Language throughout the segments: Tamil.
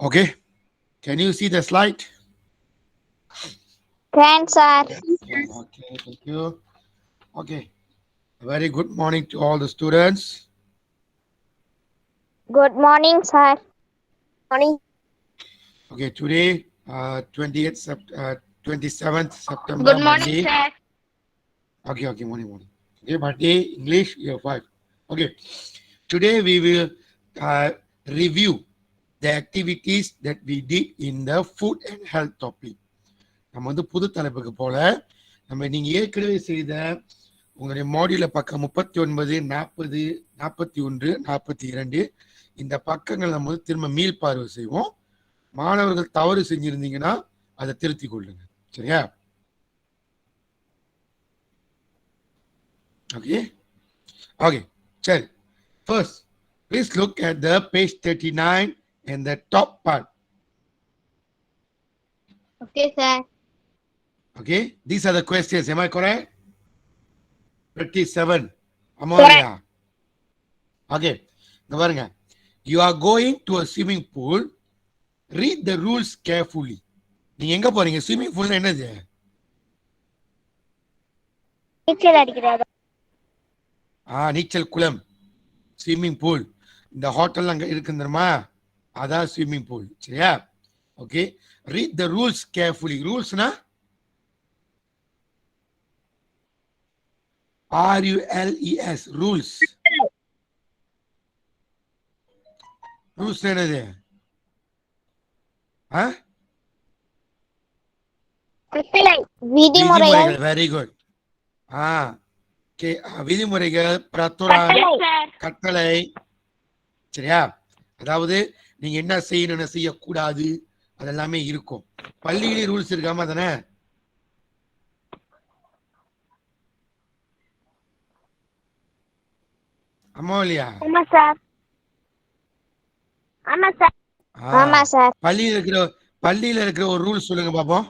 Okay, can you see the slide? Can, sir. Can. Okay, thank you. Okay, a very good morning to all the students. Good morning, sir. Morning. Okay, today 27th September Good morning, Monday. sir. Okay, morning. Okay, Monday, English year 5. Okay, today we will review the activities that we did in the food and health topic. நம்ம வந்து புது தலைப்புக்கு போல நம்ம நீங்க ஏற்கனவே செய்த உங்களுடைய மாடியூல பக்கம் 39, 40, 41, 42 இந்த பக்கங்கள் நம்ம வந்து திரும்ப மீள் பார்வை செய்வோம். மாணவர்கள் தவறு செஞ்சிருந்தீங்கன்னா அதை திருத்திக் கொள்ளுங்க. சரியா? Okay. சரி. First, please look at the page 39 and the top part. Okay, sir. Okay, these are the questions. Am I correct? 37. Amalia. Okay, இங்க பாருங்க. You are going to a swimming pool. Read the rules carefully. நீங்க எங்க போறீங்க? ஸ்விம்மிங் பூல் என்னது? நீச்சல் அடிக்கிறது. நீச்சல் குளம், ஸ்விம்மிங் பூல். இந்த ஹோட்டல் அங்க இருக்கு தெரியுமா? அதான் ஸ்விம்மிங் பூல். சரியா? Okay, read the rules carefully. ரூல்ஸ்னா RULES, rules. Rules என்னது? விதிமுறைகள். Very good. விதிமுறைகள், பிரத்துரம், கட்டளை. சரியா? அதாவது நீங்க என்ன செய்யணும், என்ன செய்யக்கூடாது, அதெல்லாமே இருக்கும். பள்ளியிலே ரூல்ஸ் இருக்காம தானே? அம்மா இல்லையா? ஆமா சார். ஆமா சார். ஆமா சார். பள்ளியில இருக்கிற ஒரு ரூல் சொல்லுங்க பாப்போம்.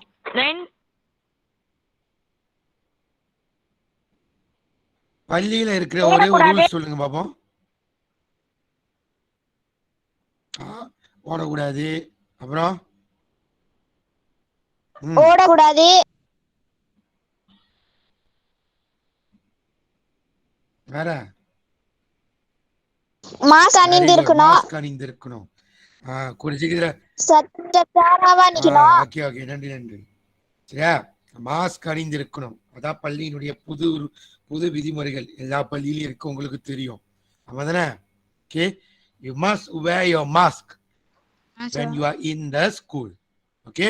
பள்ளியில இருக்கிற ஒரே ஒரு ரூல் சொல்லுங்க பாப்போம். ஓடக்கூடாது. அப்புறம் ஓடக்கூடாது. வேற மாஸ்க் அணிந்திருக்கணும். மாஸ்க் அணிந்திருக்கணும். குறிச்சிக்கிற சத்தத்தாராவா நிக்கணும். ஓகே, நன்றி. சரியா? மாஸ்க் அணிந்திருக்கணும். அதான் பள்ளியினுடைய புது விதிமுறைகள். எல்லா பள்ளியிலும் இருக்கு, உங்களுக்கு தெரியும். ஆமாதானே? Okay, you must wear your mask when you are in the school. Okay,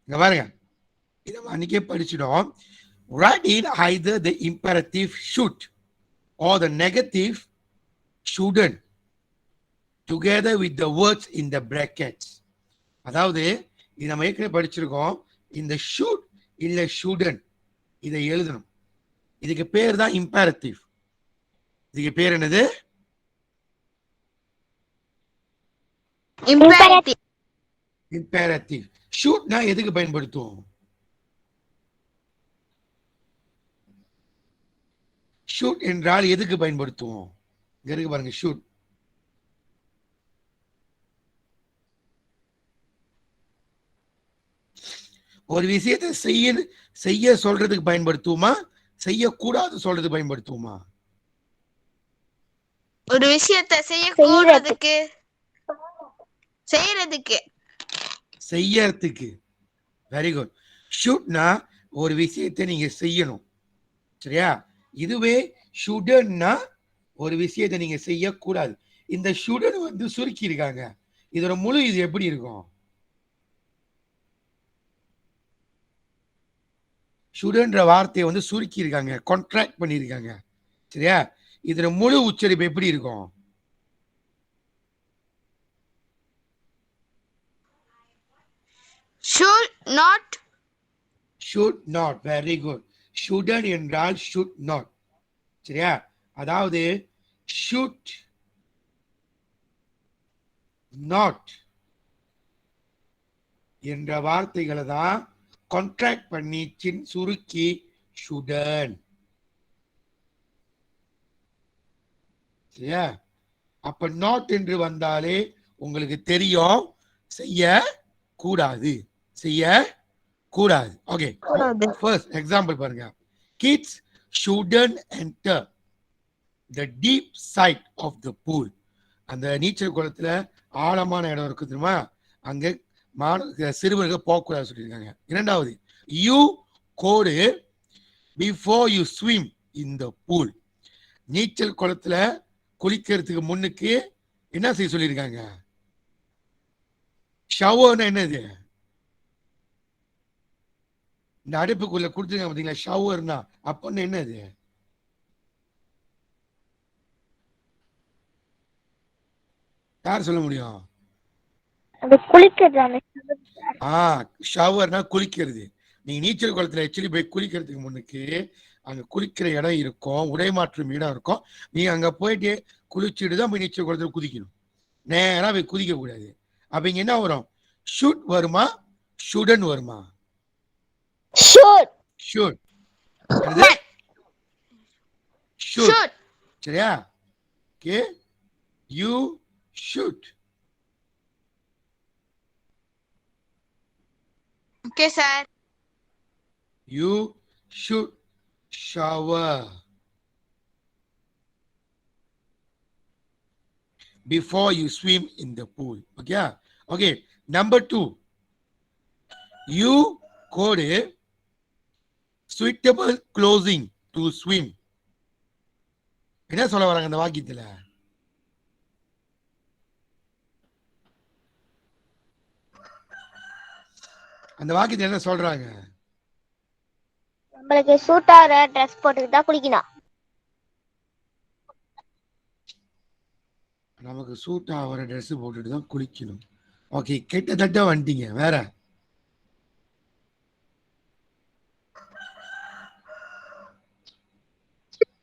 இங்க பாருங்க, இத அன்னைக்கே படிச்சிடும். Write in either the imperative should or the negative shouldn't together with the words in the brackets. அதாவது இது நம்ம ஏற்கனவே படிச்சிருக்கோம். இந்த should இல்ல shouldn't இதை எழுதணும். இதுக்கு பேர் தான் imperative. இதுக்கு பேர் என்னது? imperative. should நான் எதுக்கு பயன்படுத்துவோம்? should என்றால் எதுக்கு பயன்படுத்துவோம்? இங்க இருக்கு பாருங்க, should. ஒரு விஷயத்தை செய்ய சொல்றதுக்கு பயன்படுத்துவோமா, செய்யக்கூடாது சொல்றதுக்கு பயன்படுத்துவோமா? ஒரு விஷயத்தை செய்யறதுக்கு. Very good. ஷுட்னா ஒரு விஷயத்தை நீங்க செய்யணும். சரியா? இதுவே ஷுடன்னா ஒரு விஷயத்தை நீங்க செய்யக்கூடாது. இந்த ஷுடன் வந்து சுருக்கி இருக்காங்க. இதோட முழு இது எப்படி இருக்கும்? ஷுடன்ற வார்த்தையை வந்து சுருக்கி இருக்காங்க, கான்ட்ராக்ட் பண்ணியிருக்காங்க. சரியா? இதோட முழு உச்சரிப்பு எப்படி இருக்கும்? should not. Very good. shouldn't என்றால் should not. சரியா? அதாவது should not என்ற வார்த்தைகளை தான் கான்ட்ராக்ட் பண்ணி சுருக்கி shouldn't. சரியா? அப்ப நாட் என்று வந்தாலே உங்களுக்கு தெரியும், செய்ய கூடாது, செய்ய கூடாது. ஓகே, ஃபர்ஸ்ட் எக்ஸாம்பிள் பாருங்க. Kids shouldn't enter the deep side of the pool. அந்த நீச்சல் குளத்துல ஆழமான இடம் இருக்கு தெரியுமா, அங்க சிறுவர்கள் போகக்கூடாது சொல்லியிருக்காங்க. இரண்டாவது, you code before you swim in the pool. நீச்சல் குளத்துல குளிக்கிறதுக்கு முன்னுக்கு என்ன செய்ய சொல்லியிருக்காங்க? ஷவர்னா என்னது? இந்த அடுப்புக்குள்ள கொடுத்துருக்காங்க பாத்தீங்களா, ஷவர்னா அப்பன்னு என்னது? யார் சொல்ல முடியும்? ஷவர்னா குளிக்கிறது. நீங்க நீச்சல் குளத்துல ஆக்சுவலி போய் குளிக்கிறதுக்கு முன்னுக்கு அங்க குளிக்கிற இடம் இருக்கும், உடை மாற்றும் இடம் இருக்கும். நீங்க அங்க போயிட்டு குளிச்சுட்டு தான் போய் நீச்சல் குளத்துல குதிக்கணும், நேரா போய் குதிக்க கூடாது. அப்ப இங்க என்ன வரும்? ஷுட் வருமா, ஷுடன் வருமா? ஷுட். ஷுட். சரியா? Okay, you should. Okay sir. You should shower before you swim in the pool. Okay? Okay. Number 2. You code suitable clothing to swim. என்ன சொல்ல வராங்க அந்த வாக்கியத்துல? அந்த வாக்கியத்துல என்ன சொல்றாங்க? நம்மளுக்கு சூட் ஆற ட்ரெஸ் போட்டுட்டு தான் குளிக்கணும். நமக்கு சூட் ஆகிற ட்ரெஸ் போட்டுட்டு தான் குளிக்கணும். ஓகே, கிட்டத்தட்ட வந்துட்டீங்க. வேற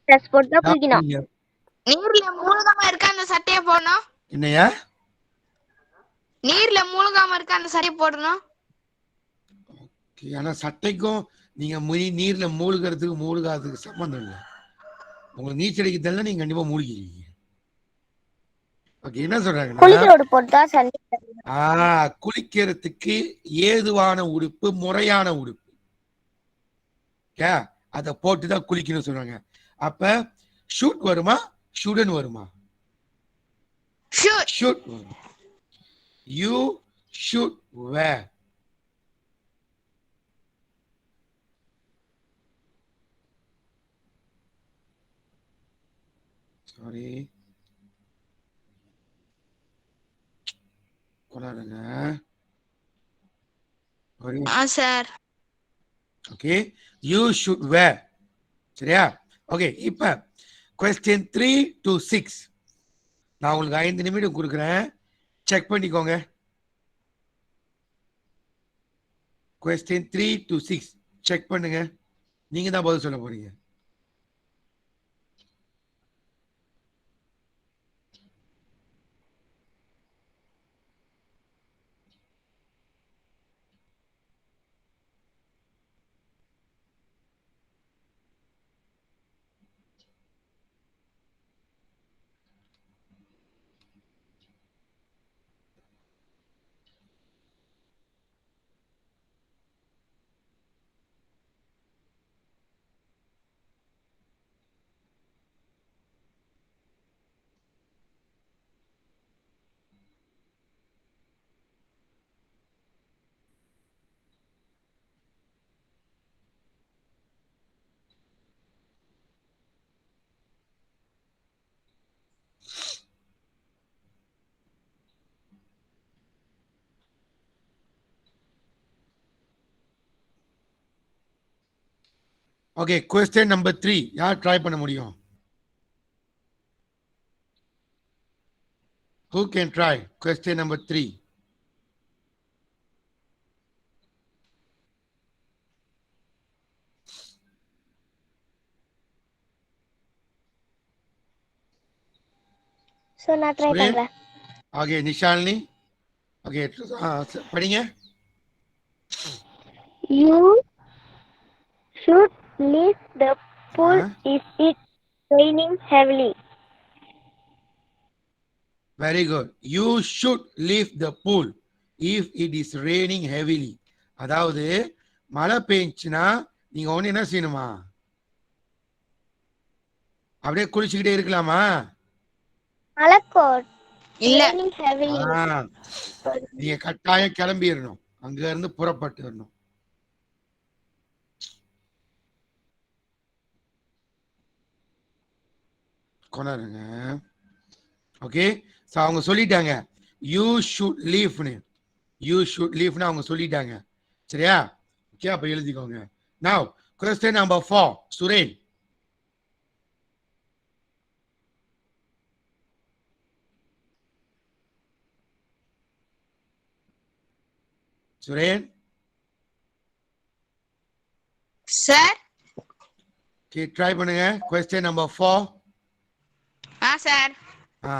ட்ரெஸ் போட்டு தான் குளிக்கணும். நீர்ல மூழ்காம இருக்க அந்த சட்டையை போடணும். என்னையா? நீர்ல மூழ்காம இருக்க அந்த சட்டையை போடணும். ஆனா சட்டைக்கும் நீங்க நீர்ல மூழ்கிறதுக்கு மூழ்காததுக்கு சம்பந்தம் இல்லை. உங்களுக்கு நீச்சல் அடிக்க தெரியல, நீங்க கண்டிப்பா மூழ்கிறீங்க. ஓகே, என்ன சொல்றாங்க? குளிக்கிறதுக்கு ஏதுவான உடுப்பு, முறையான உடுப்பு, அத போட்டுதான் குளிக்கணும் சொல்றாங்க. அப்ப ஷூட் வருமா, ஷுடன் வருமா? ஷூட் வரும். You should where. சாரி, கொண்டாடுங்க. சார். ஓகே, யூ ஷுட் வேர். சரியா? ஓகே, இப்ப question 3 to 6 நான் உங்களுக்கு 5 நிமிடம் கொடுக்குறேன், செக் பண்ணிக்கோங்க. question 3 to 6 செக் பண்ணுங்க. நீங்க தான் பதில் சொல்ல போறீங்க. ஓகே, question number 3 யார் ட்ரை பண்ண முடியும்? Who can try question number 3? So நான் ட்ரை பண்றேன். ஓகே, நிஷாலினி. ஓகே, படிங்க. You should leave the pool if it's raining heavily. Very good. You should leave the pool if it is raining heavily. அதாவது மழை பெஞ்சுன்னா நீங்க ஒண்ணு என்ன செய்யணுமா? அப்படியே குளிச்சுக்கிட்டே இருக்கலாமா? மலக்கோட் இல்ல. raining heavily. ஆ, நீங்க கட்டாயம் கிளம்பிடணும், அங்க இருந்து புறப்பட்டு வரணும். கொண்டாருங்க. ஓகே, அவங்க சொல்லிட்டாங்க யூ ஷுட் லீவ்னு. யூ ஷுட் லீவ்னு அவங்க சொல்லிட்டாங்க. சரியா? ஓகே, அப்ப எழுதிக்கோங்க. Now question number 4. Suren. Suren. Sir. Okay, try பண்ணுங்க. Question number 4. சார். ஆ,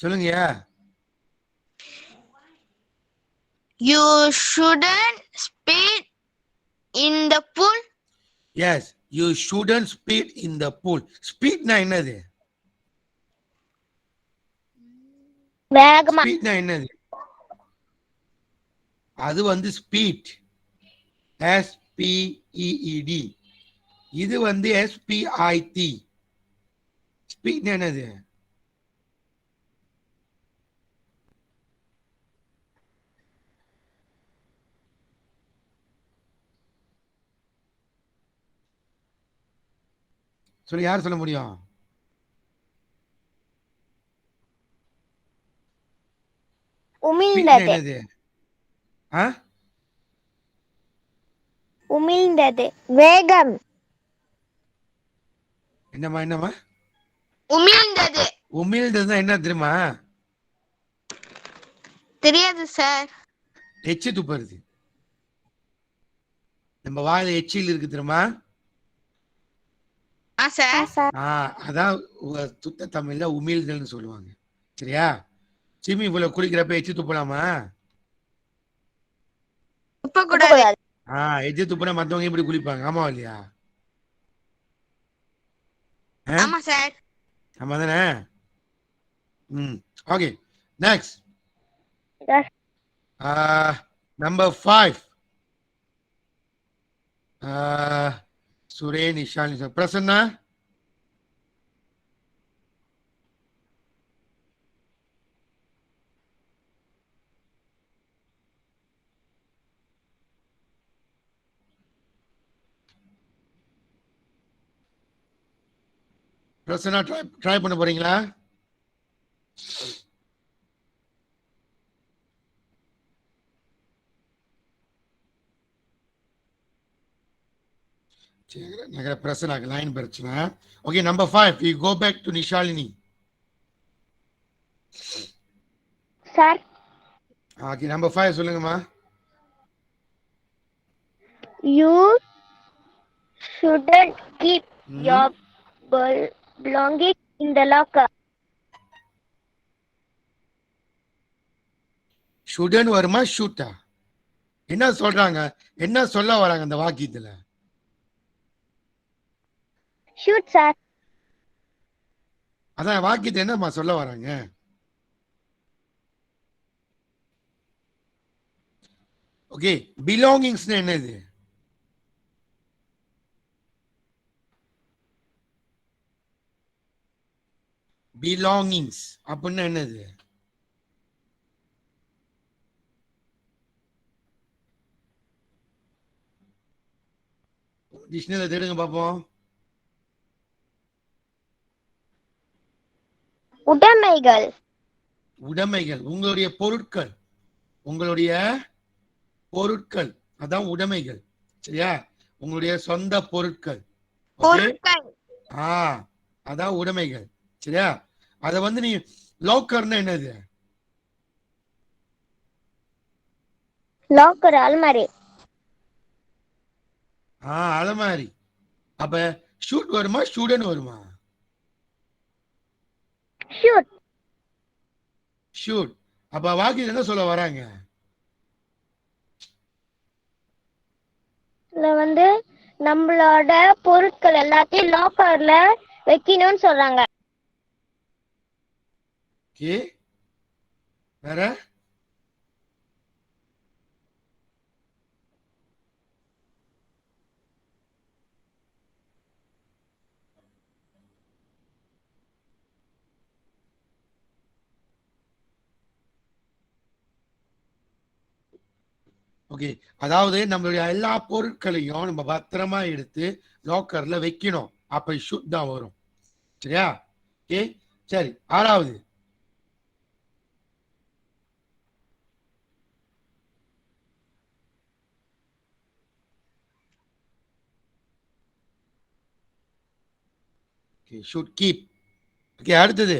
சொல்லுங்க. You shouldn't speed in the pool. Yes, you shouldn't speed in the pool. ஸ்பீட்னா என்னது? வேகமா. ஸ்பீட்னா என்னது? அது வந்து ஸ்பீட், SPEED. இது வந்து SPIT. ஸ்பீட்னா என்னது? சொல்லி யார் சொல்ல முடியும்? ஸ்பீட்னா உமிழ்ந்தது. என்னது? ஆ, உமிழ்ந்தது. வேகம். என்னம்மா என்னம்மா? உமிழ்ந்தது. உமிழ்ந்ததுன்னா என்ன தெரியுமா? தெரியாது சார். எச்சி துப்புறது. நம்ம வாயில எச்சில் இருக்கு தெரியுமா? சார். அதான் சுத்த தமிழ்ல உமிழ்தல்னு சொல்லுவாங்க. சரியா? சிமி இவ்வளவு குளிக்கிறப்ப எச்சி துப்பலாமா? துப்ப கூடாது. எச்சி துப்புனா மத்தவங்க எப்படி குளிப்பாங்க? ஆமா இல்லையா? ஆமா சார். ஆமா தானே? Okay, next. Yes. Number 5. Suren, Ishan, Prasanna. Prasanna try பண்ண போறீங்களா? பிரசன்னா லைன் பிரச்சனை. Okay, number 5. we go back to Nishalini. Sir. Okay, number 5 சொல்லுங்கம்மா. You shouldn't keep your belongings in the locker. Shouldn't வருமா ஷூட்டா? என்ன சொல்றாங்க? என்ன சொல்ல வராங்க அந்த வாக்கியத்துல? Shoot, sir. அதான் வாக்கியத்தை என்னம்மா சொல்ல வராங்க? ஓகே, பிலாங்கிங்ஸ் என்னது? பிலாங்கிங்ஸ் அப்படின்னா என்னது? டிக்ஷனரியில தேடுங்க பாப்போம். உடைமைகள். உடைமைகள், உங்களுடைய பொருட்கள். உங்களுடைய பொருட்கள் அதான் உடைமைகள். சரியா? உங்களுடைய சொந்த பொருட்கள். பொருட்கள். அதான் உடைமைகள். சரியா? அத வந்து நீ லாக்கர்னா என்னது? லாக்கர், அல்மாரி. அலமாரி. அப்ப ஷூட் வருமா ஷூடன் வருமா? ஷூட். ஷூட். அப்ப வாக்கியம் என்ன சொல்ல வராங்க? இதுல வந்து நம்மளோட பொருட்கள் எல்லாத்தையும் லாக்கர்ல வைக்கணும்னு சொல்றாங்க. ஓகே, வேற? ஓகே, அதாவது நம்மளுடைய எல்லா பொருட்களையும் நம்ம பத்திரமா எடுத்து லாக்கர்ல வைக்கணும். அப்ப ஷூட் தான் வரும். சரியா? ஓகே, சரி. ஆறாவது. Okay, should keep. ஓகே, அடுத்தது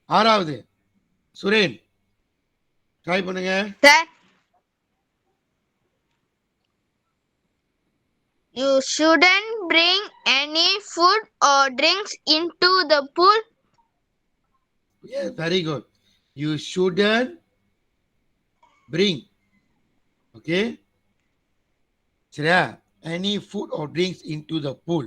ஆறாவது. சுரேன், ட்ரை பண்ணுங்க. Sir, you shouldn't bring any food or drinks into the pool. Yes, very good. You shouldn't bring. Okay, சரியா? Any food or drinks into the pool.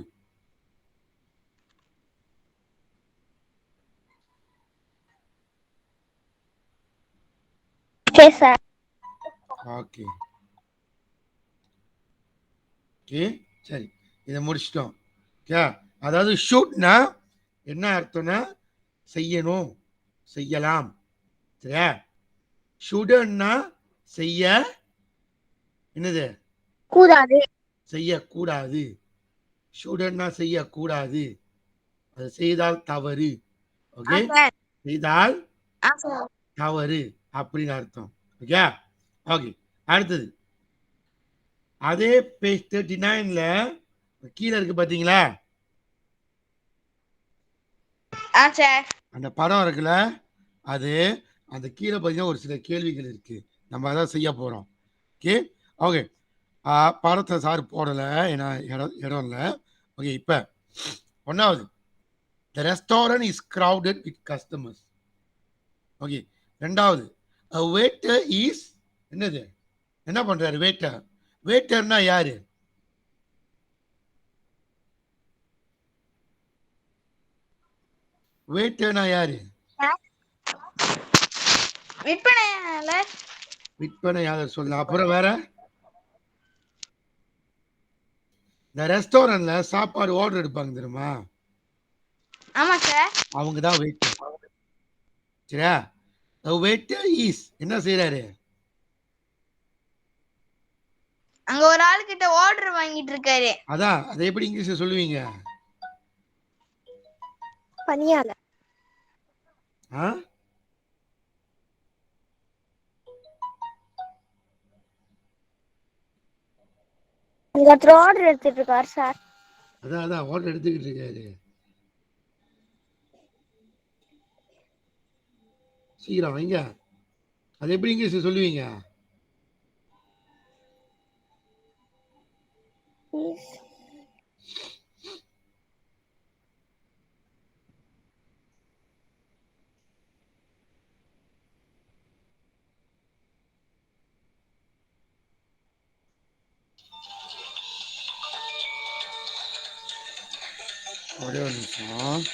Okay sir. Okay okay, சரி. இதை முடிச்சிட்டோம். ஓகே, அதாவது ஷூட்னா என்ன அர்த்தம்னா செய்யணும், செய்யலாம். சரியா? ஷுடன்னா செய்ய, என்னது, கூடாது. செய்யக்கூடாது. ஷுடன்னா செய்யக்கூடாது, அது செய்தால் தவறு. Okay, sir. செய்தால் சார். தவறு அப்படின்னு அர்த்தம். ஓகே ஓகே, அடுத்தது அதே பேஜ் 39ல கீழே இருக்கு பாத்தீங்களா? சார். அந்த படம் இருக்குல்ல, அது அந்த கீழே பார்த்தீங்கன்னா ஒரு சில கேள்விகள் இருக்கு. நம்ம அதான் செய்ய போறோம். ஓகே ஓகே, படத்தை சார் போடல, ஏன்னா இடம் இல்லை. ஓகே, இப்ப ஒன்னாவது, the restaurant is crowded with customers. Okay, ரெண்டாவது, a waiter is, என்னது, என்ன பண்றாரு வேட்டர்? வேட்டர்னா யாரு? வேட்டர்னா யாரு? விற்பனையாளர். விற்பனையாளர் சொல்ல. அப்புறம் வேற? இந்த ரெஸ்டாரண்ட்ல சாப்பாடு ஆர்டர் எடுப்பாங்க தெரியுமா, ஆமா சார். அவங்க தான் வெயிட்டர். சரியா? வெயிட்டர் இஸ் என்ன செய்யறாரு? அங்க ஒரு ஆளு கிட்ட ஆர்டர் வாங்கிட்டு இருக்காரு. அதான், அதை எப்படி இங்கிலீஷ்ல சொல்லுவீங்க? பணியாளர். ஆ, இங்க ஒருத்தர் ஆர்டர் எடுத்துட்டு இருக்காரு சார். அதான் அதான் ஆர்டர் எடுத்துக்கிட்டு இருக்காரு. சீக்கிரம் வைங்க. அது எப்படி இங்கிலீஷ்ல சொல்லுவீங்க? ஒரே ஒரு நிமிஷம்.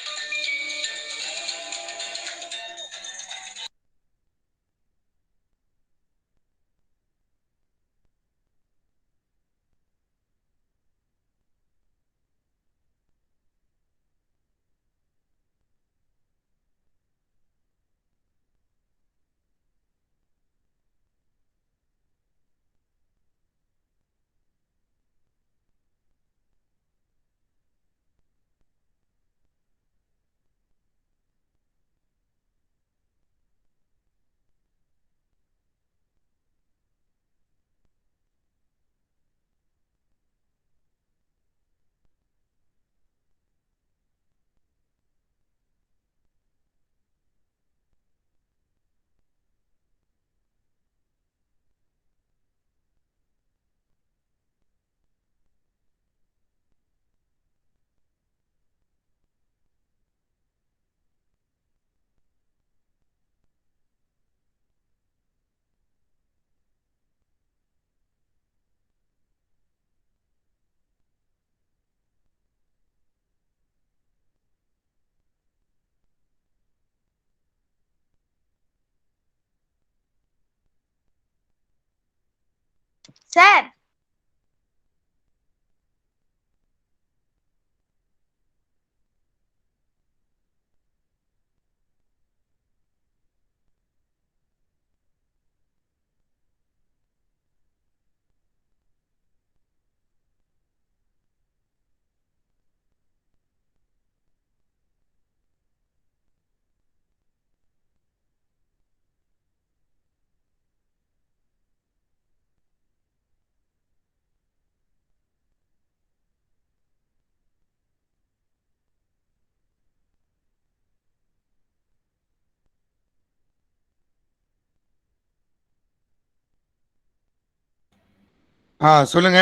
Sir. சொல்லுங்க.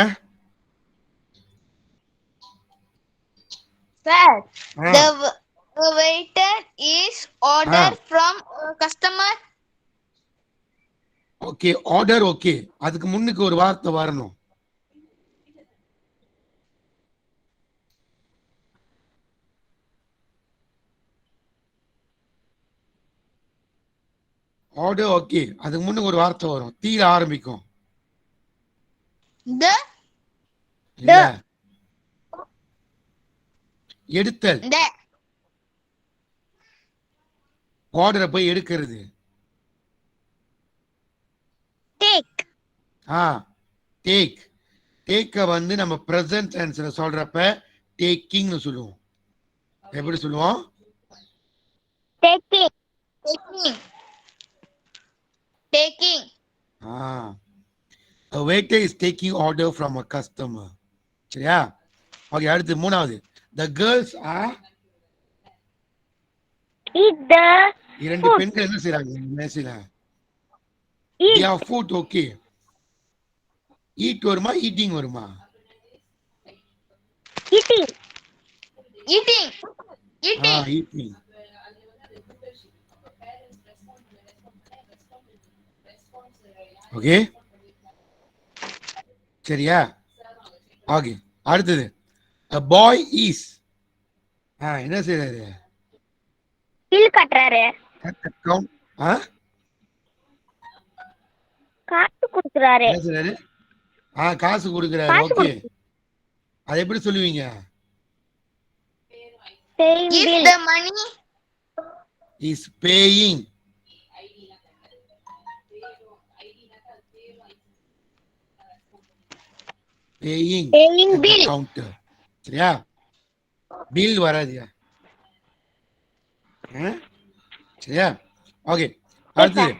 Sir. Ah, The waiter is order ah, from a customer. Okay. Order okay. அதுக்கு முன்னுக்கு ஒரு வார்த்தை வரணும். Order okay. அதுக்கு முன்னுக்கு ஒரு வார்த்தை வரும். தீல ஆரம்பிக்கும். The. இல்ல. எடுத்தல். The. ஆர்டரை போய் எடுக்கிறது. Take. டேக். டேக்க வந்து நம்ம பிரசன்ட் டென்ஸ்ல சொல்றப்ப டேக்கிங்னு சொல்லுவோம். எப்படி சொல்லுவோம்? Taking. Taking. Taking. A waiter is taking order from a customer. சரியா? ஓகே, அடுத்து மூணாவது. The girls are. Eat the இரண்டு food. பெண்கள் என்ன செய்றாங்க மேசையில? Eat. They are food, okay. Eat வருமா, ஈட்டிங் வருமா? Eating. Eating. Eating. Eating. Okay, சரியா? ஓகே, அடுத்தது. A boy is. என்ன செய்றாரு? Bill கட்டுறாரு. Account. காசு கொடுக்குறாரு. என்ன செய்றாரு? காசு கொடுக்குறாரு. காசு ஓகே, அது எப்படி சொல்லுவீங்க? Paying Is bill. the money. Is paying. Paying. Paying bill. Counter. சரியா? பில் வராதியா? சரியா? ஓகே, அடுத்தது.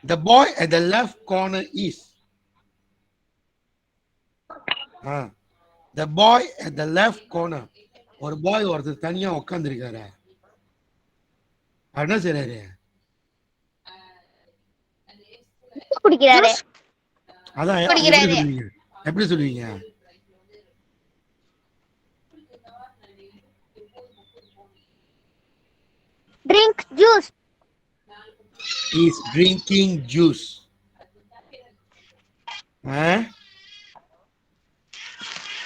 The boy at the left corner is. The boy at the left corner. ஒரு பாய் ஒருத்தர் தனியா உட்கார்ந்து இருக்காரு. என்ன செய்றாரு? குடிக்கிறாரு. அதான் எப்படி குடிக்கிறாரு. சொல்லுவீங்க? எப்படி சொல்லுவீங்க? Drink juice. Is drinking juice.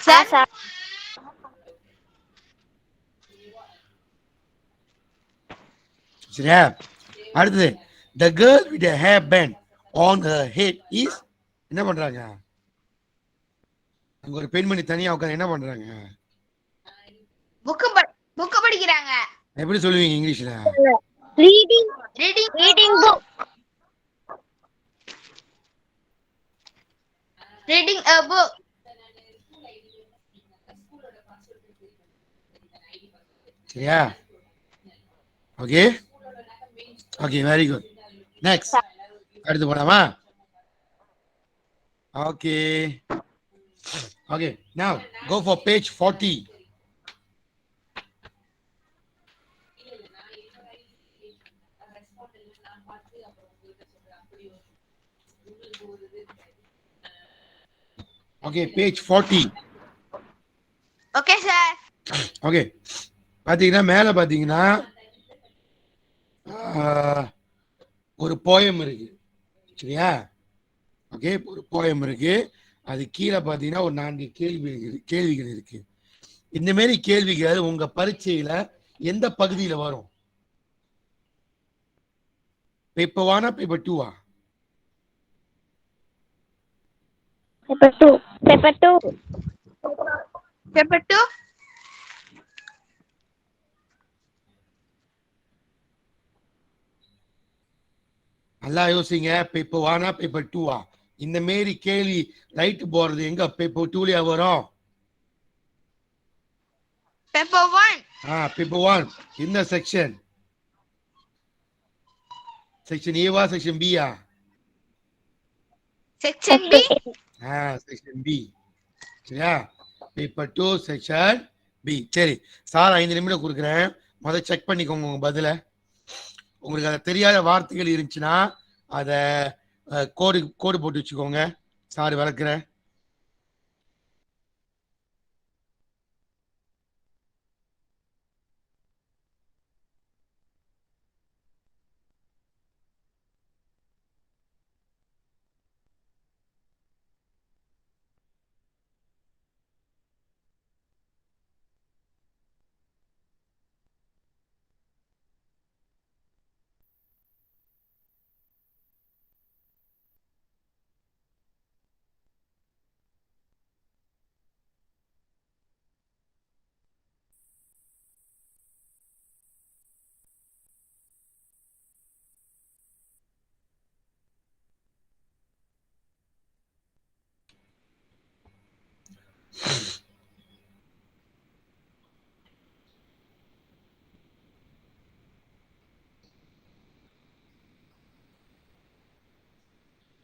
Sir. சரியா? அடுத்தது. The girl with a hair band on her head is. என்ன பண்றாங்க? அங்க ஒரு பெண்மணி தனியா உட்கார்ந்து என்ன பண்றாங்க? புக் படிக்கிறாங்க. எப்படி சொல்லுவீங்க இங்கிலீஷ்ல? Reading. Reading book. Reading a book. சரியா? Okay, okay, very good. Next, அடுத்து போலாமா? Okay, okay, now go for page 40. Okay, page 40. Okay, sir. Okay, பாத்தீங்கன்னா மேல பாத்தீங்கன்னா ஒரு போயம் இருக்கு. சரியா? ஓகே, ஒரு போயம் இருக்கு. அது கீழே பாத்தீங்கன்னா ஒரு 4 கேள்விகள் இருக்கு. இந்த மாதிரி கேள்விகள் உங்க பரீட்சையில எந்த பகுதியில வரும்? Paper 1 paper 2? Paper 2. Paper 2. Paper 2. நல்லா யோசிங்க. பேப்பர் 1 பேப்பர் 2 இந்த மாரி கேள்வி ரைட் போறது எங்க பேப்பர் 2லயா வரும்? Paper 1. பேப்பர் 1 இந்த செக்ஷன் ஏவா செக்ஷன் பியா? Section B. Section B. சரியா? Paper 2 section B. சரி சார் 5 நிமிடம் கொடுக்குறேன். முதல்ல செக் பண்ணிக்கோங்க உங்க பதில. உங்களுக்கு அதை தெரியாத வார்த்தைகள் இருந்துச்சுன்னா அதை கோடு போட்டு வச்சுக்கோங்க. சார் விளக்குறேன்.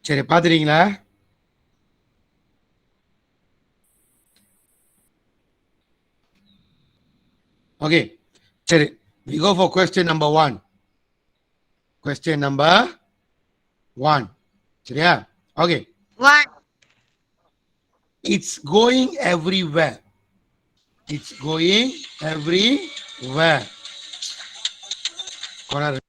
சரி பாத்துறீங்களா? ஓகே சரி we go for question number 1. Question number 1. சரியா? Okay 1. it's going everywhere. It's going everywhere. correct.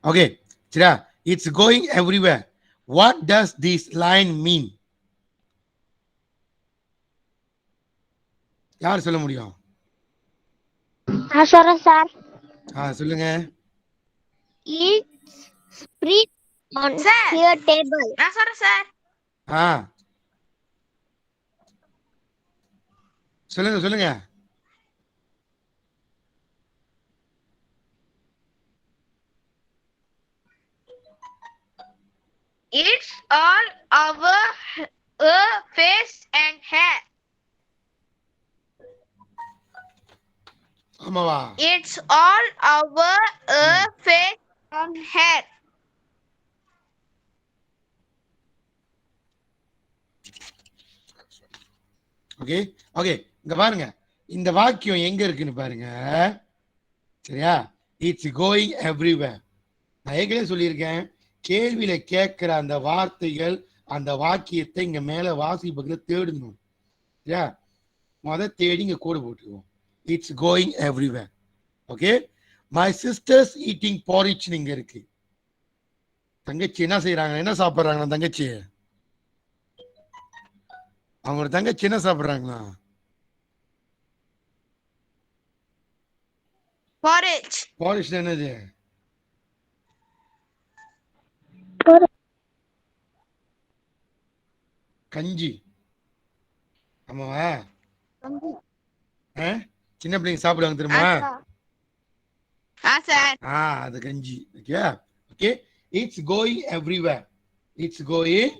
Okay சரியா? it's going everywhere. What does this line mean? யார் சொல்ல முடியும்? சொல்றேன் சார். சொல்லுங்க. It's spread on Sir. your table. நான் சொல்றேன் சார். சொல்லுங்க. It's all over face and hair. ஆமாவா? It's all over face and hair. Okay okay இங்க பாருங்க. இந்த வாக்கியம் எங்க இருக்குன்னு பாருங்க. சரியா? It's going everywhere. நான் ஏற்கனவே சொல்லியிருக்கேன். கேள்வியில கேட்கிற அந்த வார்த்தைகள் அந்த வாக்கியத்தை இங்க மேல வாசிப்பதுல தேடணும். சரியா? தேடி இங்க கோடு போட்டுக்குவோம். It's going everywhere. Okay my sisters eating porridge இங்க இருக்கு. தங்கச்சி என்ன செய்யறாங்க? என்ன சாப்பிடுறாங்க தங்கச்சி? அவங்களோட தங்கச்சி என்ன சாப்பிடுறாங்களா? Porridge. porridge என்னது? கஞ்சி. ஆமாவா? சின்ன பிள்ளைங்க சாப்பிடுவாங்க தெரியுமா? sir. அது கஞ்சி. Okay okay. It's going everywhere. It's going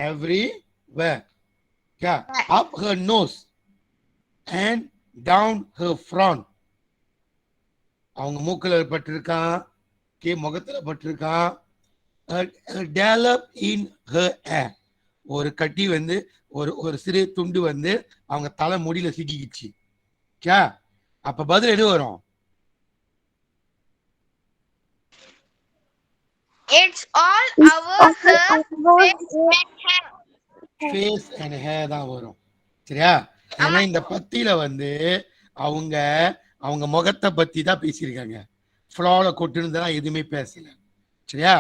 everywhere. Yeah. Up her nose and down her front. அவங்க மூக்குல பட்டிருக்கான், முகத்துல பட்டிருக்கான். Dollop in her hair. ஒரு கட்டி வந்து ஒரு சிறு துண்டு வந்து அவங்க தலை முடியில சிக்கிக்கிச்சு. அப்ப பதில் எது வரும்? It's all our face and hair தான் வரும். சரியா? ஏன்னா இந்த பத்தியில வந்து அவங்க அவங்க முகத்தை பத்தி தான் பேசியிருக்காங்க. ஃப்ளால கொட்டுனதெல்லாம் எதுவுமே பேசல. சரியா?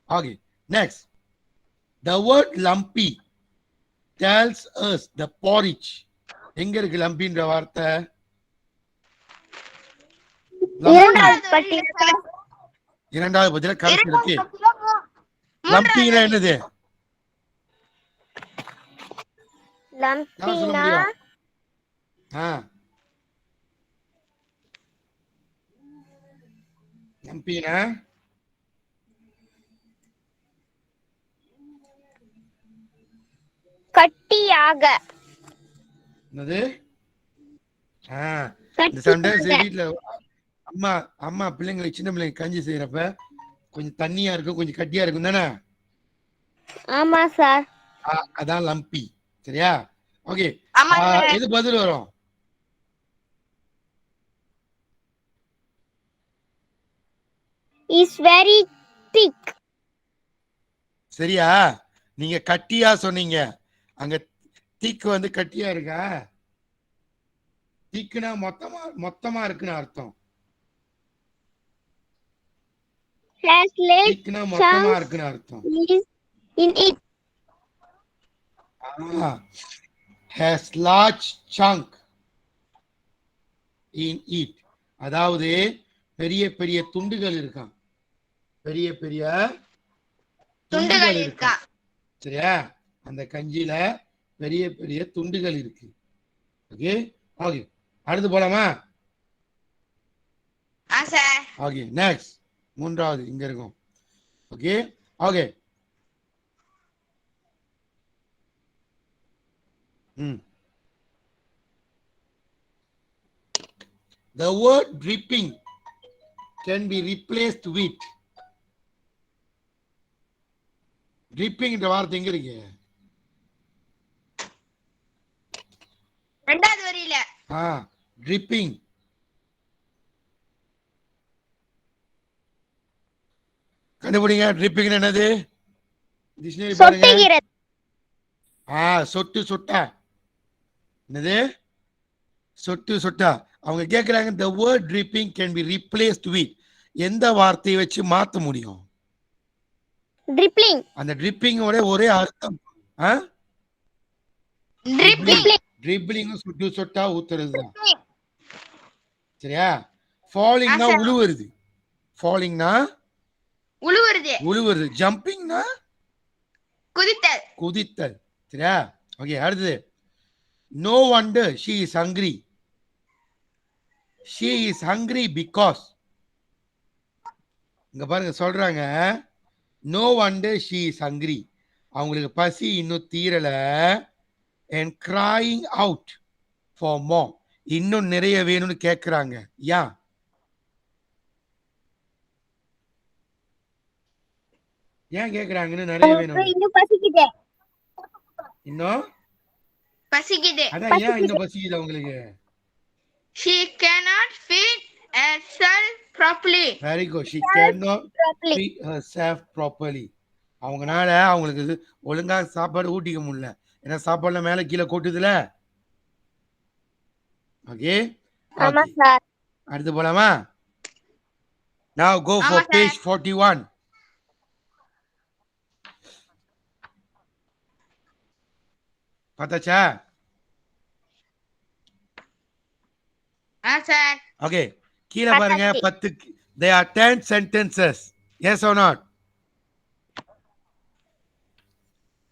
Okay next. The word lumpy tells us the porridge. எங்க இருக்கு லம்பின்ற வார்த்தை? இரண்டாவது பத்தியில கருத்து இருக்கு. லம்பினா என்னது? லம்பினா கட்டியாக. என்னது? சம்டைம்ஸ் வீட்டுல அம்மா அம்மா பிள்ளைங்களுக்கு சின்ன பிள்ளைங்க கஞ்சி செய்யறப்ப கொஞ்சம் தண்ணியா இருக்கும், கொஞ்சம் கட்டியா இருக்கும் தானே? ஆமா சார். அதான் லம்பி. சரியா? ஓகே. எது பதில் வரும்? Is very thick. சரியா? நீங்க கட்டியா சொன்னீங்க. அங்க திக் வந்து கட்டியா இருக்கா? திக்னா மொத்தமா இருக்குன்னு அர்த்தம். திக்னா மொத்தமா இருக்குன்னு அர்த்தம். In it. Has large chunk in it. அதாவது பெரிய பெரிய துண்டுகள் இருக்கான். பெரிய பெரிய துண்டுகள் இருக்கா. சரியா? அந்த கஞ்சியில பெரிய பெரிய துண்டுகள் இருக்கு. Okay okay. அடுத்து போலாமா? Okay next. மூன்றாவது இங்க இருக்கும். Okay okay. The word dripping can be replaced with. dripping என்ற வார்த்தை எங்க இருக்கு? இரண்டாவது வரியில. dripping. கண்டுபிடிங்க. dripping என்னது? டிக்ஷனரி பாருங்க. சொட்டு சொட்டா. என்னது? சொட்டு சொட்டா. அவங்க கேக்குறாங்க the word dripping can be replaced with. எந்த வார்த்தையை வச்சு மாத்த முடியும்? dripping. அந்த dripping ஒரே அர்த்தம். dribbling சொட்டு சொட்டா ஊத்துறதுதான். சரியா? ஃபாலிங்னா உழுவுறது. ஃபாலிங்னா உழுவுறது. ஜம்பிங்னா குதித்தல். சரியா? ஓகே அடுத்து. No wonder she is hungry. She is hungry because. இங்க பாருங்க சொல்றாங்க no wonder she is hungry. அவங்களுக்கு பசி இன்னும் தீரல. and crying out for more. இன்னும் நிறைய வேணும்னு கேக்குறாங்க. ஏன் கேக்குறாங்கன்னு? நிறைய வேணும். இன்னும் பசிக்குது. இன்னும் பசிக்குது. அதான் ஏன் இன்னும் பசிக்குது அவங்களுக்கு? She cannot feed herself properly. Very good. She cannot feed herself properly. அவங்கனால அவங்களுக்கு ஒழுங்கா சாப்பாடு ஊட்டிக்க முடியல. ஏன்னா சாப்பாடுல மேல கீழே கொட்டுதுல. ஓகே ஆமா சார். அடுத்து போலாமா? Now go for page 41. பார்த்தாச்சா? Okay கீழே பாருங்க 10. There are 10 sentences. Yes or not?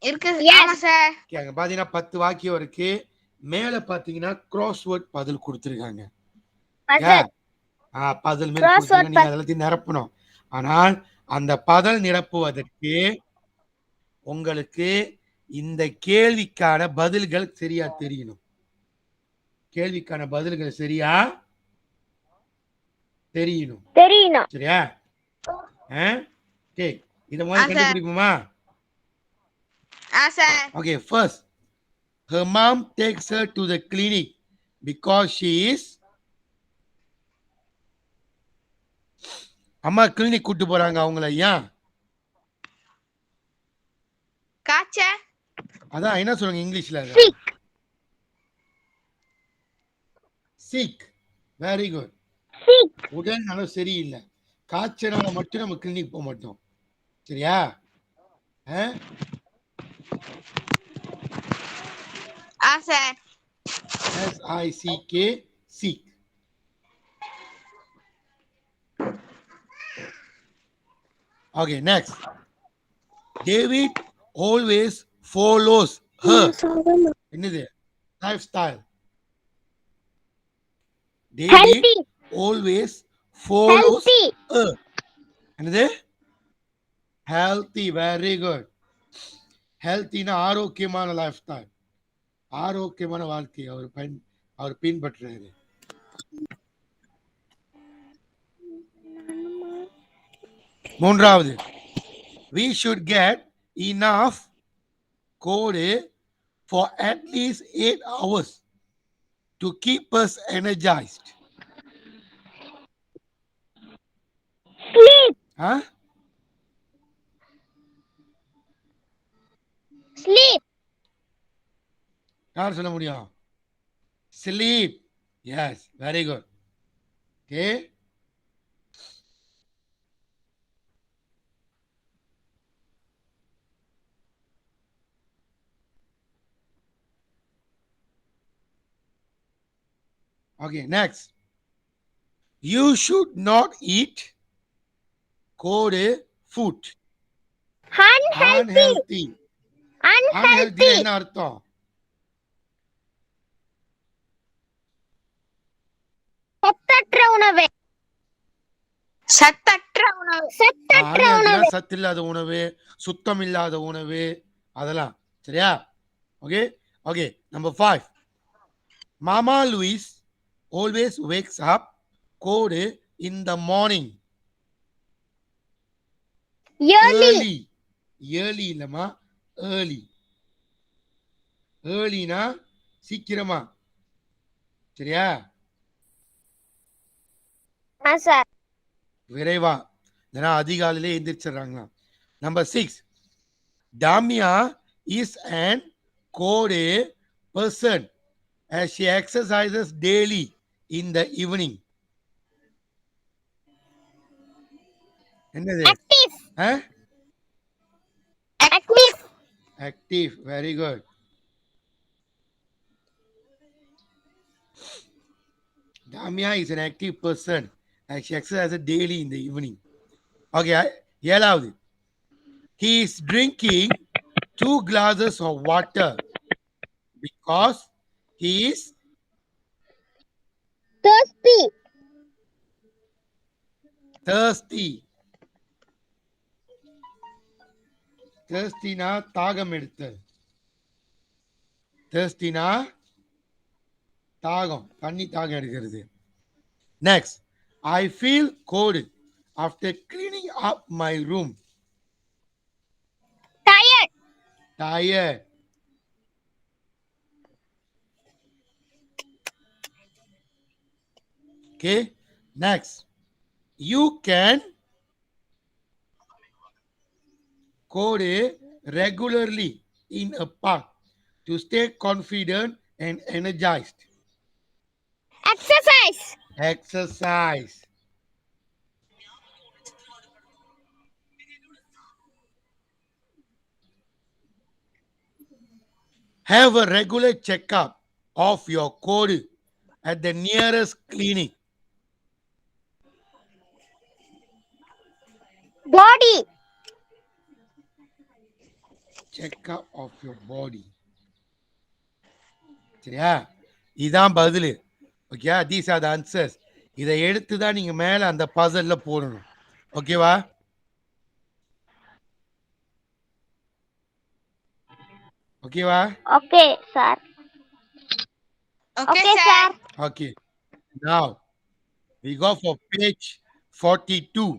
இருக்கு. Yes. ஆமா சார். Okay, அங்க பாத்தீங்கன்னா 10 வாக்கியம் இருக்கு. மேல பாத்தீங்கன்னா crossword பதில் கொடுத்திருக்காங்க. Sir. பதல் மாரி Crossword கொடுத்திருக்காங்க. நீங்க அதெல்லாத்தையும் நிரப்பணும். ஆனால் அந்த பதல் நிரப்புவதற்கு உங்களுக்கு இந்த கேள்விக்கான பதில்கள் சரியா தெரியணும். கேள்விக்கான பதில்கள் சரியா தெரியணும். சரியா? ஓகே, இத முதல்ல கண்டுபிடிப்போமா? Sir. Okay, first, her mom takes her to the clinic because she is அம்மா கிளினிக் கூட்டு போறாங்க அவங்கள. ஏன்? காய்ச்ச. அதான் என்ன சொல்லுங்க இங்கிலீஷ்ல? sick. Very good. உடல் நலம் சரியில்லை. காய்ச்சனால மட்டும் நம்ம கிளினிக் போக மாட்டோம். சரியா? Sir. SICK, sick. Okay, next. David always follows her. என்னது? Lifestyle. David always follows her. என்னது? Healthy. Very good. Healthy-னா ஆரோக்கியமான லைஃப் ஸ்டைல். ஆரோக்கியமான வாழ்க்கை அவர் பின்பற்றுறாரு. மூன்றாவது, we should get enough code for at least 8 hours to keep us energized. Sleep. Sleep. யார் சொல்ல முடியும்? Sleep. Yes, very good. Okay. Okay, next. You should not eat cold food. Unhealthy. Unhealthy என்ன அர்த்தம்? சத்தற்ற உணவு. சத்தற்ற உணவு. சத்து இல்லாத உணவு, சுத்தம் இல்லாத உணவு, அதெல்லாம். சரியா? Okay okay. Number 5. Mama Louise always wakes up cold in the morning. Early. Early இல்லமா, early. Earlyனா சீக்கிரமா. சரியா? சார். விரைவா. ஏன்னா அதிகாலையிலே எந்திரிச்சிடுறாங்களா. Number 6. Damia is an cold person as she exercises daily in the evening. என்னது? Active. Very good. Damia is an active person as she exercises daily in the evening. Okay, 7வது. He is drinking 2 glasses of water because he is thirsty. Thirsty-னா தாகம் எடுத்தல். Thirsty-னா தாகம், தண்ணி தாகம் எடுக்கிறது. Next, I feel cold after cleaning up my room. Tired. Okay, next, you can code regularly in a park to stay confident and energized. Exercise. Have a regular checkup of your code at the nearest clinic. Body. checkup of your body. சரியா? இதான் பதில். Okay, these are the answers. இதை எடுத்து தான் நீங்க மேல அந்த பசல்ல போடணும். ஓகேவா? ஓகேவா? Okay, sir. Okay, Okay, sir. sir. Okay. Now we go for page 42.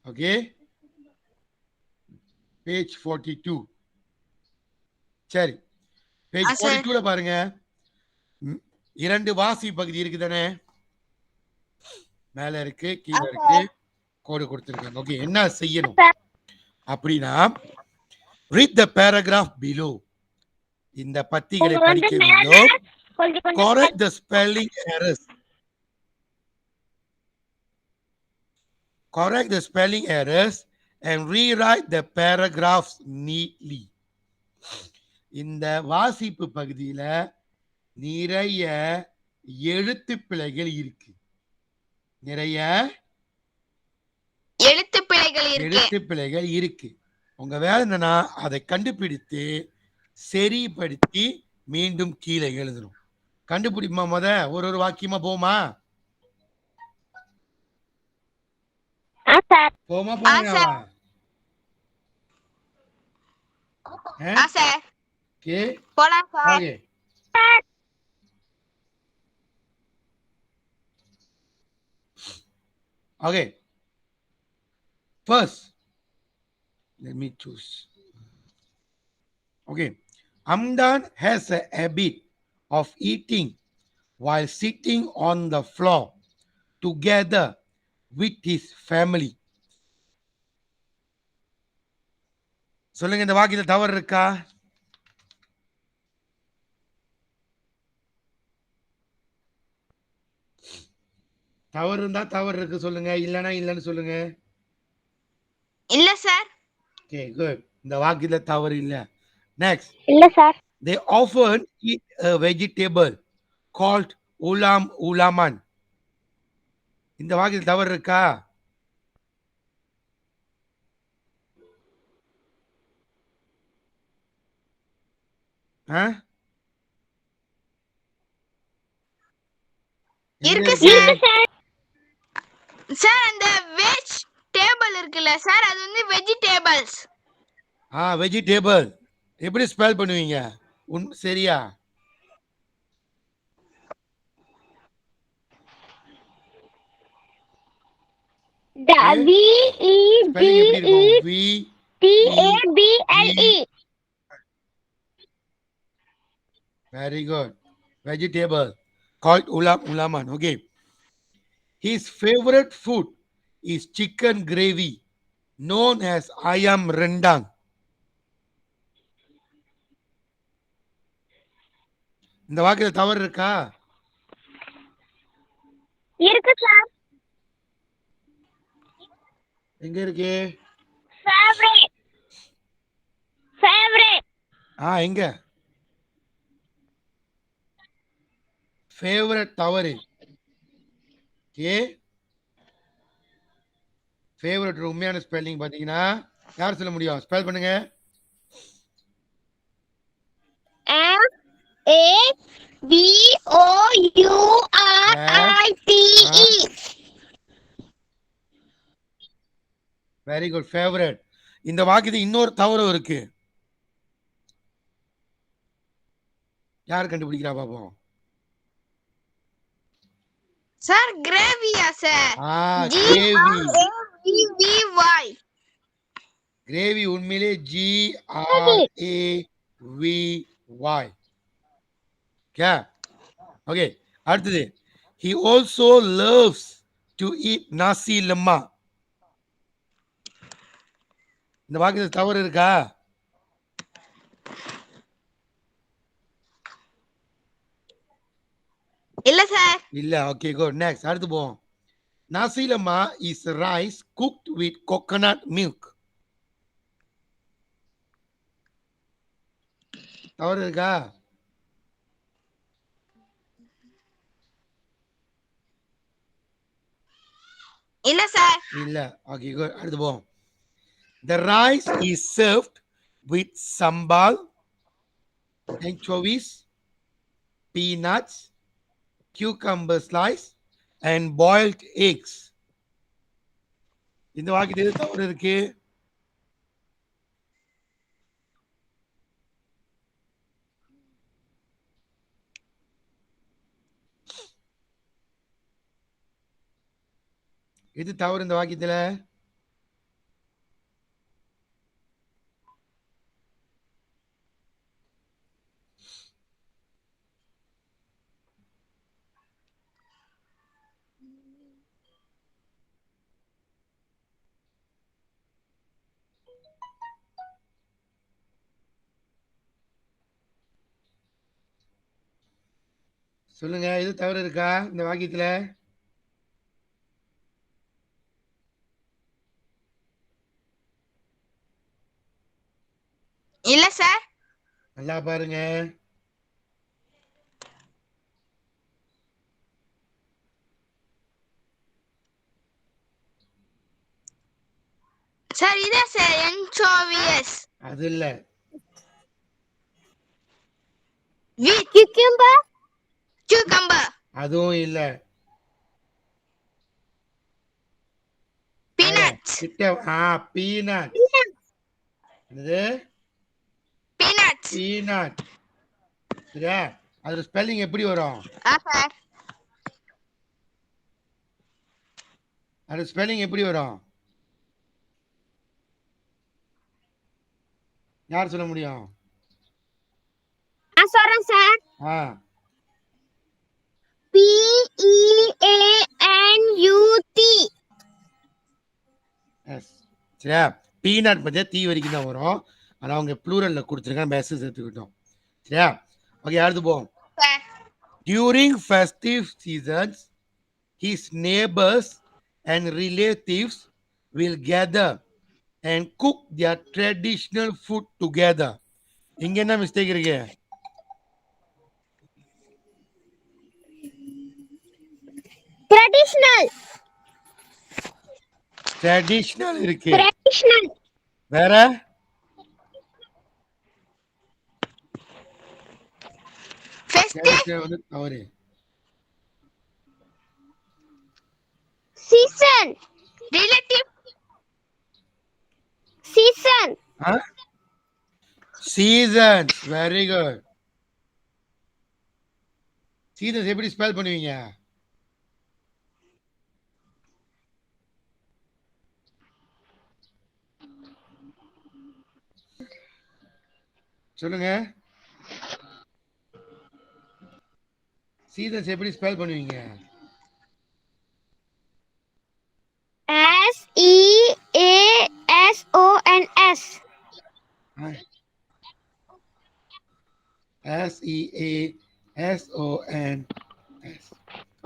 Okay? Page 42. சரி. Page sir. 42ல பாருங்க. இரண்டு வாசி பகுதி இருக்குதானே? மேல இருக்கு, கீழ இருக்கு. கோடு கொடுத்திருக்காங்க. ஓகே, என்ன செய்யணும் அப்படின்னா, read the paragraph below. இந்த பத்திகளை படிக்க வேண்டும். Correct the spelling errors. Correct the spelling errors and rewrite the paragraphs neatly. இந்த வாசிப்பு பகுதியில நிறைய எழுத்து பிழைகள் இருக்கு. நிறைய எழுத்து பிழைகள் இருக்கு. உங்க வேலை என்னன்னா அதை கண்டுபிடித்து சரிப்படுத்தி மீண்டும் கீழே எழுதணும். கண்டுபிடிமா ஒரு வாக்கியமா போமா? போமா போமா? ஓகே, போலாம் sir. Okay. Okay. First, let me choose. Okay. Amdan has a habit of eating while sitting on the floor together with his family. சொல்லுங்க, இந்த வாக்கியத்தில் தவறு இருக்கா? தவறு இருந்தா தவறு இருக்கு சொல்லுங்க, இல்லனா இல்லன்னு சொல்லுங்க. இல்ல சார். Okay, good. இந்த வாக்கியத்தில் தவறு இல்ல. Next. இல்ல sir. They often eat a vegetable called ulaman. இந்த வாக்கியத்தில் தவறு இருக்கா? இருக்கு சார். சார், அந்த வெஜ் டேபிள் இருக்குல்ல சார், அது வந்து வெஜிடேபிள்ஸ். வெஜிடேபிள் எப்படி ஸ்பெல் பண்ணுவீங்க? சரியா? VEGETABLE. Very good. Vegetable called ulaman. Okay. His favorite food is chicken gravy known as ayam rendang. இந்த வாக்கியத்தில் தவறு இருக்கா? இருக்கு சார். எங்க இருக்கு? ஃபேவரட். எங்க? ஃபேவரட் தவறு. ஓகே, ஃபேவரட் உண்மையான ஸ்பெல்லிங் பாத்தீங்கன்னா யார் சொல்ல முடியும்? ஸ்பெல் பண்ணுங்க. FAVOURITE. Very good. ஃபேவரட். இந்த வாக்கியத்தில் இன்னொரு தவறு இருக்கு. யார் கண்டுபிடிக்கிறா பாப்போம்? சார், கிரேவியா சார்? GRAVY. கிரேவி உண்மையிலே GRAVY. ஓகே, அடுத்தது. He also loves to eat nasi lemak. இந்த வாக்கியத்தில் தவறு இருக்கா? இல்ல சார். இல்ல. Okay, good. நெக்ஸ்ட், அடுத்து போவோம். Nasi lemak is rice cooked with coconut milk. தவறு இருக்கா? இல்ல சார். இல்ல. Okay, good. அடுத்து போவோம். The rice is served with sambal, anchovies, peanuts, cucumber slice, and boiled eggs. இந்த வாக்கியத்தில் எது தவறு இருக்கு? எது தவறு இந்த வாக்கியத்துல? சொல்லுங்க, எது தவறு இருக்கா இந்த வாக்கியத்துல? இல்ல சார். நல்லா பாருங்க. சார் இதான் சார் anchovies. அது இல்ல. With cucumber, cucumber. அதுவும் இல்ல. Peanuts. கிட்ட பீனட். என்னது? Peanuts. பீனட். சரியா? அதோட ஸ்பெல்லிங் எப்படி வரும்? சார். அதோட ஸ்பெல்லிங் எப்படி வரும்? யார் சொல்ல முடியும்? நான் சொல்றேன் சார். PEANUT. எஸ். சரியா? பீனட் பத்தியா தீ வரைக்கும் தான் வரும். ஆனா அவங்க ப்ளூரல்ல கொடுத்துருக்காங்க, மெசேஜ் சேர்த்துக்கிட்டோம். சரியா? ஓகே, அடுத்து போவோம். Sir. During festive seasons, his neighbors and relatives will gather and cook their traditional food together. இங்க என்ன மிஸ்டேக் இருக்கு? Traditional. ட்ரெடிஷனல் இருக்கு. Traditional. வேற? Festive. வந்து தவறு. Season. Relative. Season. Seasons. Very good. Seasons எப்படி ஸ்பெல் பண்ணுவீங்க? சொல்லுங்க. சீசன்ஸ் எப்படி ஸ்பெல் பண்ணுவீங்க? SEASONS. SEASONS.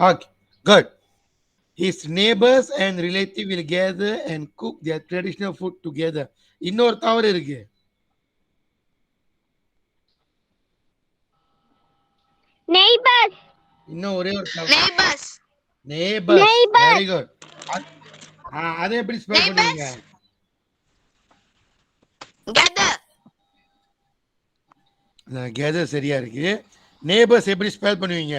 Okay, good. His neighbors and relatives will gather and cook their traditional food together. இன்னொரு தவறு இருக்கு. Neighbors. இன்னும் ஒரே ஒரு தவறு. Neighbors. Neighbors. Neighbors. Very good. அதை எப்படி ஸ்பெல் பண்ணுவீங்க? Gather. கேதர் சரியா இருக்கு. நேபர்ஸ் எப்படி ஸ்பெல் பண்ணுவீங்க?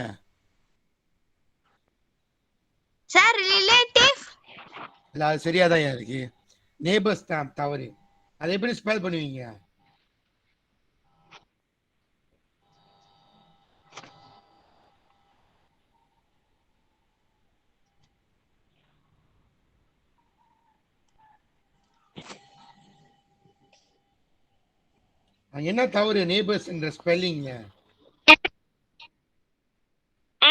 Sir relative. இல்ல, அது சரியா தான் இருக்கு. நேபர்ஸ் தான் தவறு. அதை எப்படி ஸ்பெல் பண்ணுவீங்க? என்ன தவறு நேபர்ஸ் என்ற ஸ்பெல்லிங்ல? N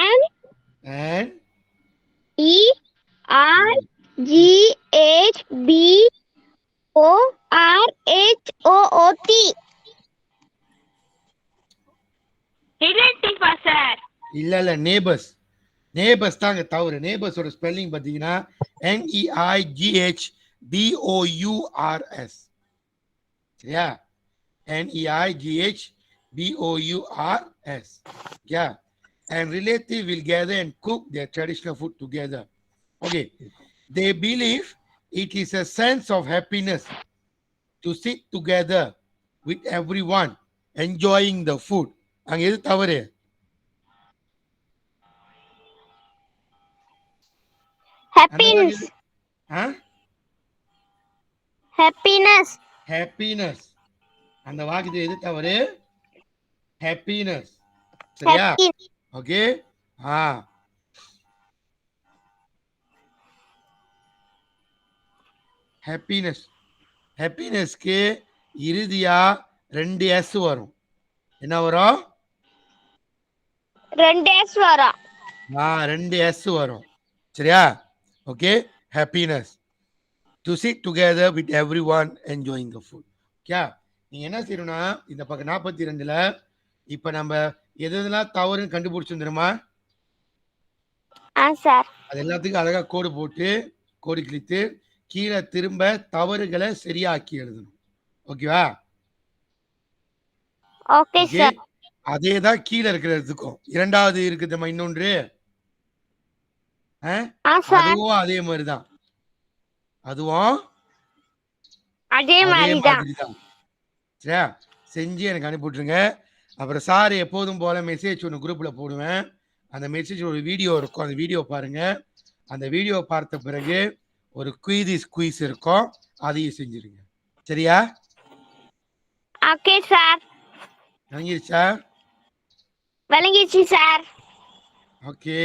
ERGHBORHOOT. Relative sir. இல்ல நேபர்ஸ். நேபர்ஸ் தான் தவறு. நேபர்ஸோட ஸ்பெல்லிங் பாத்தீங்கன்னா NEIGHBOURS. சரியா? NEIGHBOURS. Yeah. And relative will gather and cook their traditional food together. Okay. They believe it is a sense of happiness to sit together with everyone enjoying the food. அங்க எது தவறு? Happiness. Happiness. Happiness. அந்த வாக்கியத்துல எது தவறு? Happiness. சரியா? Happy. ஓகே. happiness. happinessக்கு இறுதியா 2 s வரும். என்ன வரும்? 2 s வரும். 2 s வரும். சரியா? Okay. happiness. to sit together with everyone enjoying the food. Okay. நீங்க என்ன செய்யணும்னா இந்த பக்கம் 42ல இப்ப நம்ம எதெல்லாம் தவறுன்னு கண்டுபிடிச்சோம் தெரியுமா? சார். அது எல்லாத்துக்கும் அழகா கோடு போட்டு கோடு கிழித்து கீழே திரும்ப தவறுகளை சரியாக்கி எழுதணும். ஓகேவா? Okay sir. அதேதான் கீழே இருக்கிறதுக்கும் இரண்டாவது இருக்குது இன்னொன்று அதுவும் அதே மாதிரிதான். அதுவும் அதே மாதிரிதான். சரியா? செஞ்சு எனக்கு அனுப்பிவிட்டுருங்க. அப்புறம் சார் எப்போதும் போல மெசேஜ் ஒன்று குரூப்ல போடுவேன். அந்த மெசேஜ் ஒரு வீடியோ இருக்கும். அந்த வீடியோ பாருங்க. அந்த வீடியோ பார்த்த பிறகு ஒரு குயிஸ் இருக்கும். அதையும் செஞ்சிருங்க. சரியா? Okay sir. விளங்கிருச்சா? விளங்கிருச்சு சார். ஓகே.